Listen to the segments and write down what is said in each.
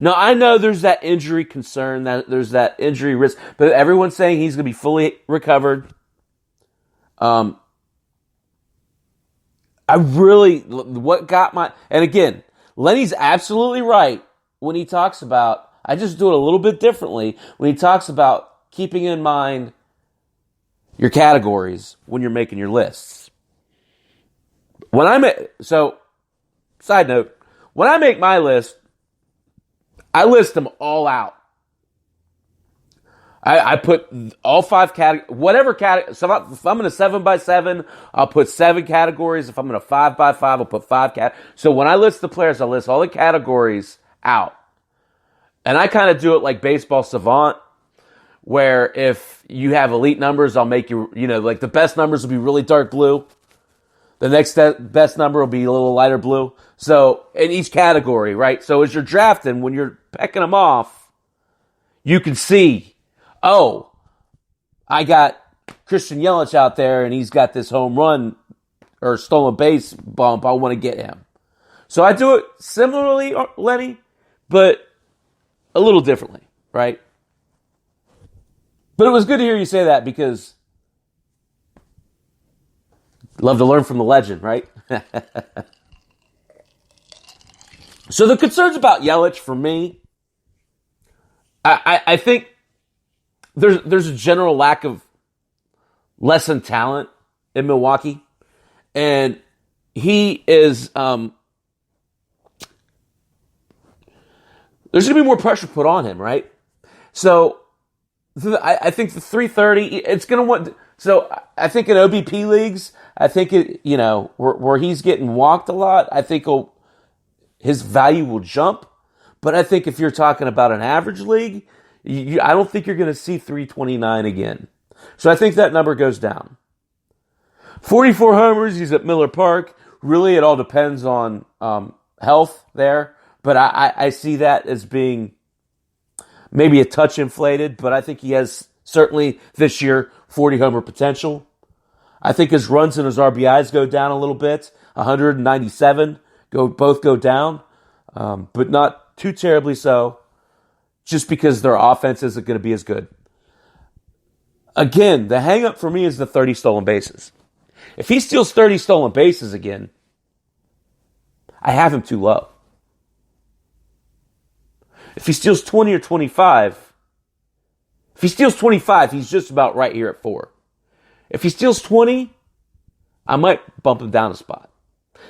No, I know there's that injury concern, that there's that injury risk, but everyone's saying he's going to be fully recovered. Um, what got and again, Lenny's absolutely right when he talks about, I just do it a little bit differently when he talks about keeping in mind your categories when you're making your lists. Side note, when I make my list, I list them all out. I put all 5 categories, whatever category. So if I'm in a 7x7, I'll put 7 categories. If I'm in a 5x5, I'll put 5 categories. So when I list the players, I list all the categories out. And I kind of do it like baseball savant, where if you have elite numbers, I'll make like the best numbers will be really dark blue. The next best number will be a little lighter blue. So in each category, right? So as you're drafting, when you're pecking them off, you can see, oh, I got Christian Yelich out there and he's got this home run or stolen base bump. I want to get him. So I do it similarly, Lenny, but a little differently, right? But it was good to hear you say that because love to learn from the legend, right? So the concerns about Yelich for me, I think there's a general lack of lessened talent in Milwaukee, and he is there's going to be more pressure put on him, right? So I think the 330, it's going to want. So I think in OBP leagues, I think where he's getting walked a lot, I think his value will jump. But I think if you're talking about an average league, I don't think you're going to see 329 again. So I think that number goes down. 44 homers, he's at Miller Park. Really, it all depends on health there. But I see that as being maybe a touch inflated, but I think he has certainly this year 40 homer potential. I think his runs and his RBIs go down a little bit. 197 both go down, but not too terribly so, just because their offense isn't going to be as good. Again, the hang-up for me is the 30 stolen bases. If he steals 30 stolen bases again, I have him too low. If he steals 20 or 25, if he steals 25, he's just about right here at 4. If he steals 20, I might bump him down a spot.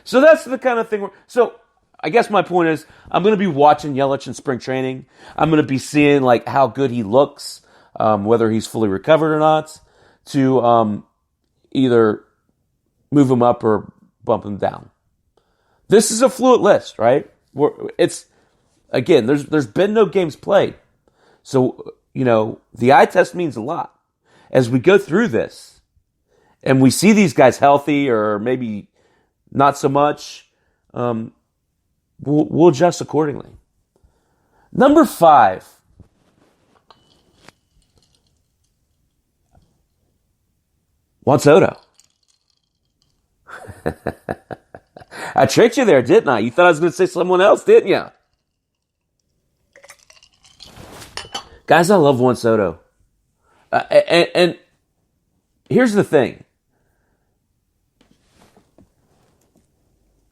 So that's the kind of thing. So I guess my point is I'm going to be watching Yelich in spring training. I'm going to be seeing like how good he looks, whether he's fully recovered or not, to either move him up or bump him down. This is a fluid list, right? Again, there's been no games played. So, the eye test means a lot. As we go through this and we see these guys healthy or maybe not so much, we'll adjust accordingly. Number 5. Juan Soto. I tricked you there, didn't I? You thought I was going to say someone else, didn't you? Guys, I love Juan Soto. And here's the thing.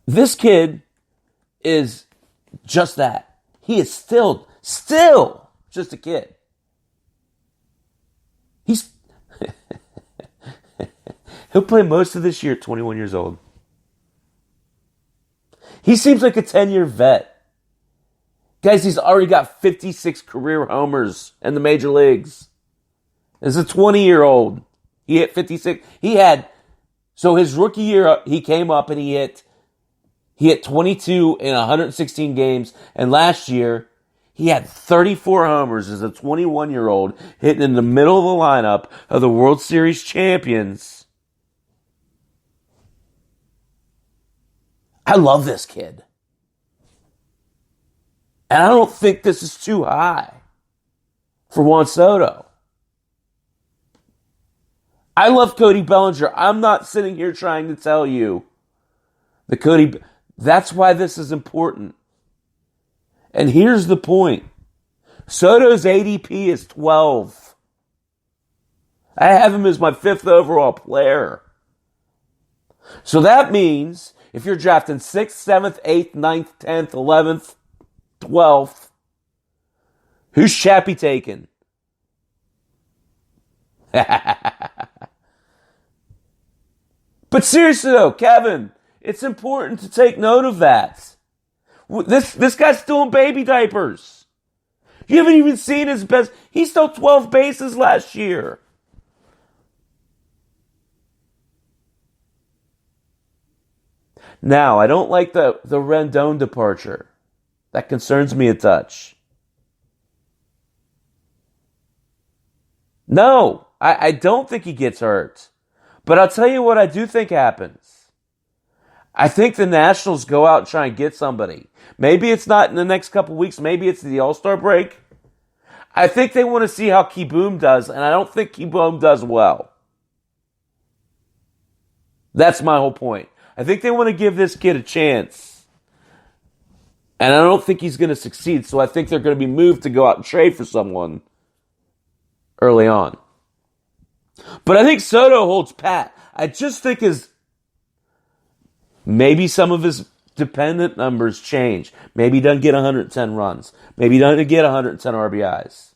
This kid is just that. He is still just a kid. He'll play most of this year at 21 years old. He seems like a 10-year vet. Guys, he's already got 56 career homers in the major leagues. As a 20-year-old, he hit 56. So his rookie year, he came up and he hit 22 in 116 games. And last year, he had 34 homers as a 21-year-old hitting in the middle of the lineup of the World Series champions. I love this kid. And I don't think this is too high for Juan Soto. I love Cody Bellinger. I'm not sitting here trying to tell you that that's why this is important. And here's the point. Soto's ADP is 12. I have him as my 5th overall player. So that means if you're drafting 6th, 7th, 8th, 9th, 10th, 11th, 12th, who's Chappy taking? But seriously though, Kevin, it's important to take note of that. This guy's still in baby diapers. You haven't even seen his best. He stole 12 bases last year. Now, I don't like the Rendon departure. That concerns me a touch. No, I don't think he gets hurt. But I'll tell you what I do think happens. I think the Nationals go out and try and get somebody. Maybe it's not in the next couple weeks. Maybe it's the All-Star break. I think they want to see how Kieboom does, and I don't think Kieboom does well. That's my whole point. I think they want to give this kid a chance. And I don't think he's going to succeed, so I think they're going to be moved to go out and trade for someone early on. But I think Soto holds pat. I just think maybe some of his dependent numbers change. Maybe he doesn't get 110 runs. Maybe he doesn't get 110 RBIs.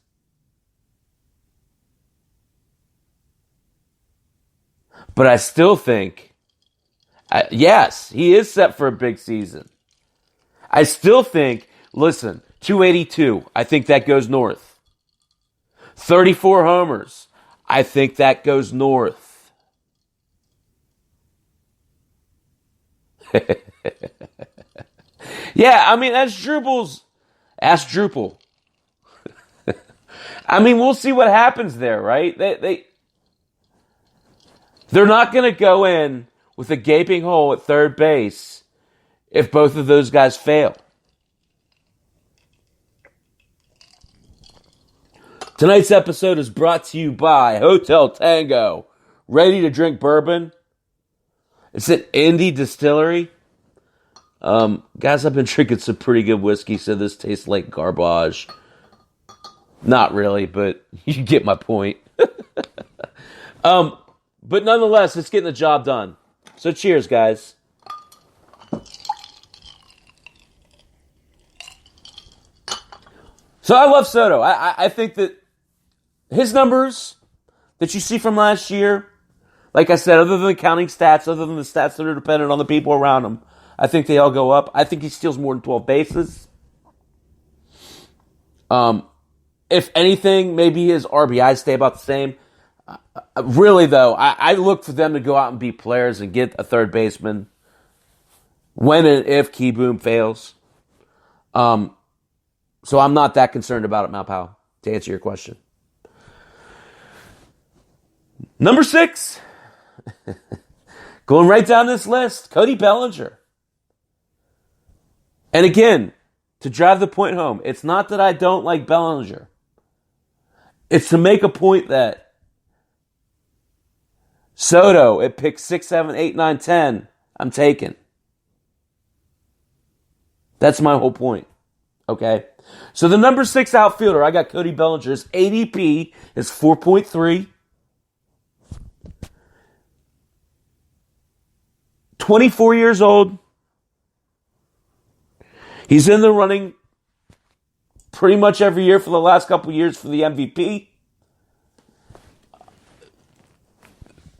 But I still think, yes, he is set for a big season. I still think, listen, 282, I think that goes north. 34 homers, I think that goes north. Yeah, I mean, that's Drupal's. Ask Drupal. I mean, we'll see what happens there, right? They're not going to go in with a gaping hole at third base if both of those guys fail. Tonight's episode is brought to you by Hotel Tango. Ready to drink bourbon? It's an indie distillery. Guys, I've been drinking some pretty good whiskey, so this tastes like garbage. Not really, but you get my point. But nonetheless, it's getting the job done. So cheers, guys. So I love Soto. I think that his numbers that you see from last year, like I said, other than the counting stats, other than the stats that are dependent on the people around him, I think they all go up. I think he steals more than 12 bases. If anything, maybe his RBIs stay about the same. Really, though, I look for them to go out and be players and get a third baseman when and if Kieboom fails. So I'm not that concerned about it, Malpow, to answer your question. Number 6. Going right down this list, Cody Bellinger. And again, to drive the point home, it's not that I don't like Bellinger. It's to make a point that Soto at pick 6, 7, 8, 9, 10, I'm taking. That's my whole point. Okay? So the number 6 outfielder, I got Cody Bellinger. His ADP is 4.3. 24 years old. He's in the running pretty much every year for the last couple of years for the MVP.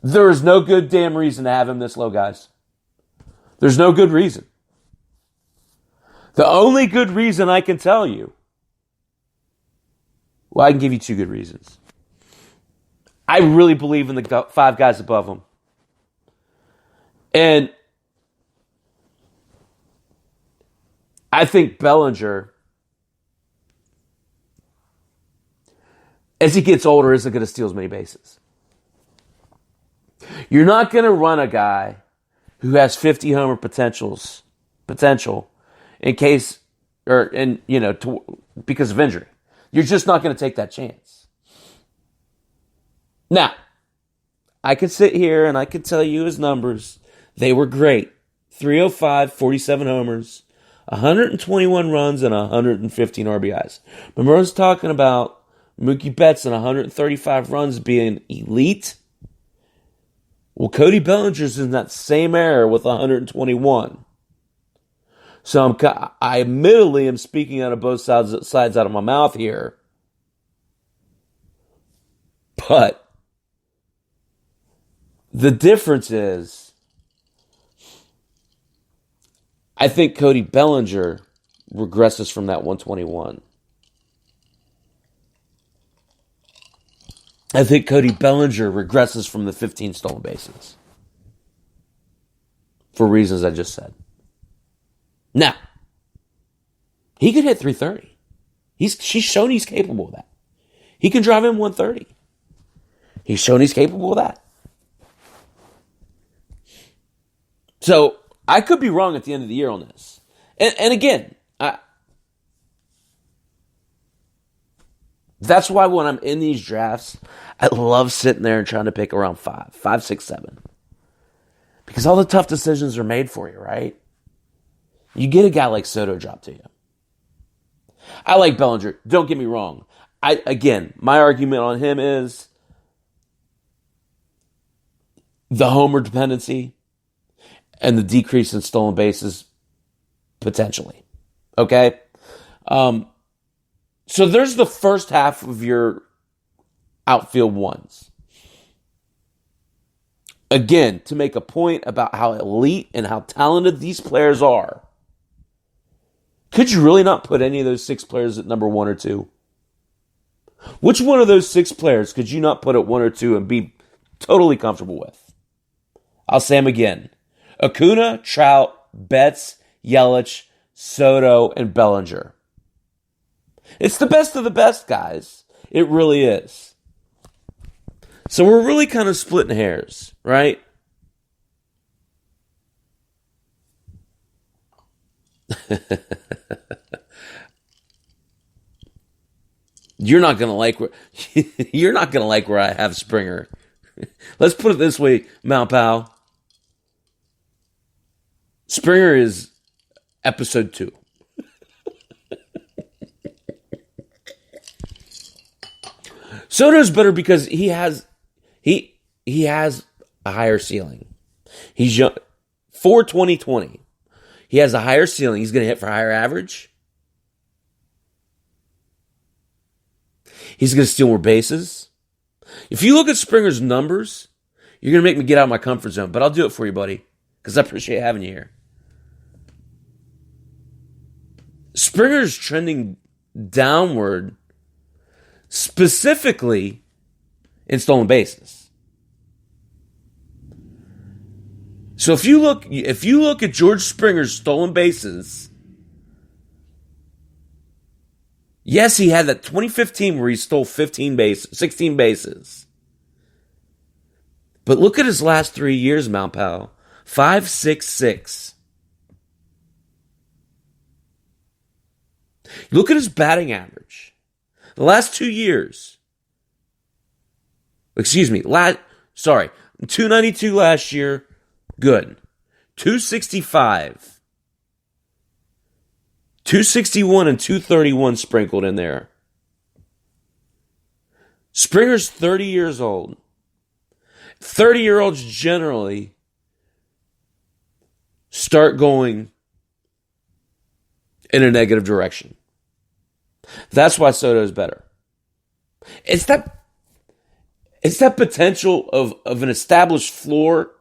There is no good damn reason to have him this low, guys. There's no good reason. The only good reason I can tell you, well, I can give you 2 good reasons. I really believe in the 5 guys above him. And I think Bellinger, as he gets older, isn't going to steal as many bases. You're not going to run a guy who has 50 homer potential in case, because of injury. You're just not going to take that chance. Now, I could sit here and I could tell you his numbers. They were great. 305, 47 homers, 121 runs and 115 RBIs. Remember I was talking about Mookie Betts and 135 runs being elite? Well, Cody Bellinger's in that same era with 121. So I admittedly am speaking out of both sides out of my mouth here. But the difference is, I think Cody Bellinger regresses from that 121. I think Cody Bellinger regresses from the 15 stolen bases. For reasons I just said. Now, he could hit 330. She's shown he's capable of that. He can drive in 130. He's shown he's capable of that. So, I could be wrong at the end of the year on this. And again, that's why when I'm in these drafts, I love sitting there and trying to pick around 5, 6, 7. Because all the tough decisions are made for you, right? You get a guy like Soto drop to you. I like Bellinger. Don't get me wrong. Again, my argument on him is the homer dependency and the decrease in stolen bases potentially. Okay? So there's the first half of your outfield ones. Again, to make a point about how elite and how talented these players are, could you really not put any of those 6 players at number 1 or 2? Which one of those 6 players could you not put at 1 or 2 and be totally comfortable with? I'll say them again. Acuna, Trout, Betts, Yelich, Soto, and Bellinger. It's the best of the best, guys. It really is. So we're really kind of splitting hairs, right? You're not gonna like where I have Springer. Let's put it this way, Mount Pal. Springer is episode 2. Soto's better because he has a higher ceiling. He's young, for 2020. He has a higher ceiling. He's going to hit for higher average. He's going to steal more bases. If you look at Springer's numbers, you're going to make me get out of my comfort zone. But I'll do it for you, buddy, because I appreciate having you here. Springer's trending downward, specifically in stolen bases. So if you look at George Springer's stolen bases, yes, he had that 2015 where he stole 16 bases. But look at his last 3 years, Mount Pal. 5.66. Look at his batting average. The last 2 years. 292 last year. Good. 265. 261 and 231 sprinkled in there. Springer's 30 years old. 30-year-olds generally start going in a negative direction. That's why Soto's better. It's that potential of an established floor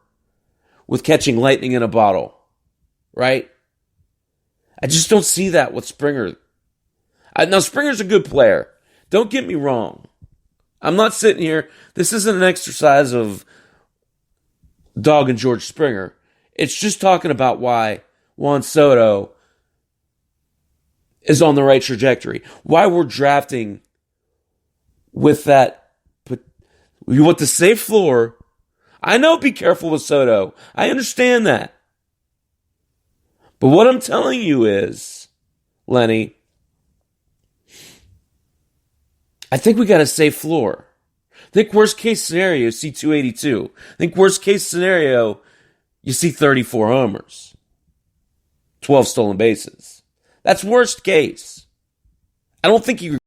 with catching lightning in a bottle, right? I just don't see that with Springer. Now, Springer's a good player. Don't get me wrong. I'm not sitting here. This isn't an exercise of dogging George Springer. It's just talking about why Juan Soto is on the right trajectory. Why we're drafting with that, you want the safe floor. I know, be careful with Soto. I understand that. But what I'm telling you is, Lenny, I think we got a safe floor. I think worst case scenario, you see 282. I think worst case scenario, you see 34 homers. 12 stolen bases. That's worst case. I don't think you